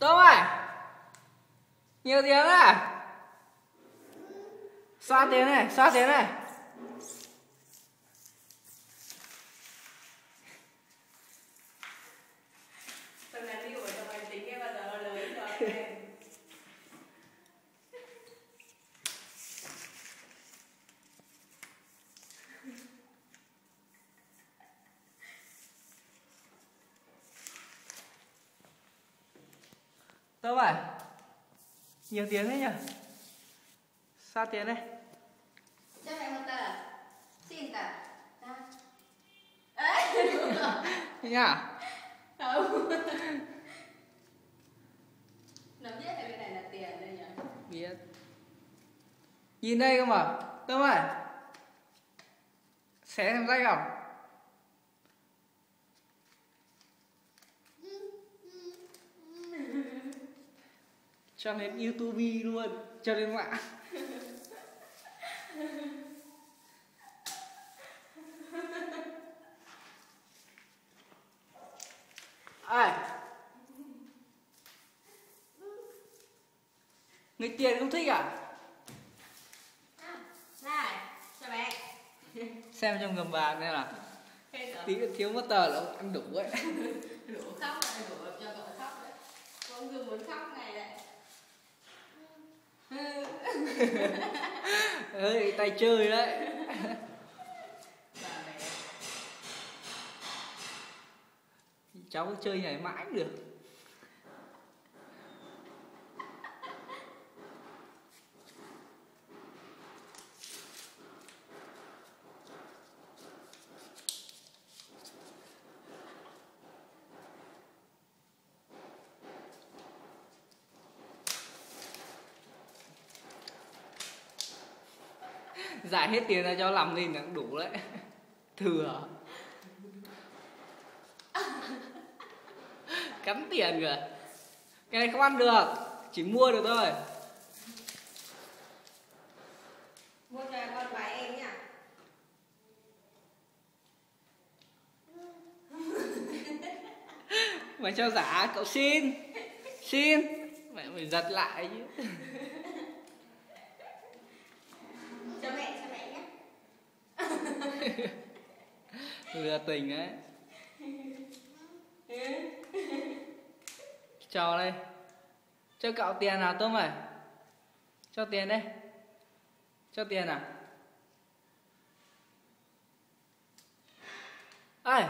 Tôm ơi, nhiều tiền à? Xoa tiền này, xoa tiền này. Tao này đi của cho mày tính cái bao giờ nó lớn rồi. Tôm ơi, nhiều tiền thế nhỉ? Xoa tiền đây. Cho mày một tờ. Xin tờ. Ấy. Thế nhá? Không. Nó biết là cái này là tiền đây nhỉ? Biết. Nhìn đây cơ mà. Tôm ơi, xé xem rách không? Cho lên YouTube luôn, cho lên mạng. Ai? Người tiền không thích à? Này, cho mẹ. Xem trong gầm bàn đây là tí thiếu một tờ là ông ăn đủ ấy. Đủ khóc lại, đủ cho cậu khóc đấy. Con cứ muốn khóc này đấy. Ơi, tay chơi đấy. Cháu cứ chơi này mãi cũng được. Giải hết tiền ra cho làm lên là cũng đủ đấy. Thừa. Cắn tiền kìa. Cái này không ăn được, chỉ mua được thôi. Mua cho con bài em nhá. Mày cho giả, cậu xin. Xin. Mày giật lại chứ. Cho mẹ nhé. Lừa tình đấy. Cho đây. Cho cậu tiền nào Tôm ơi. Cho tiền đây. Cho tiền nào. Ơi.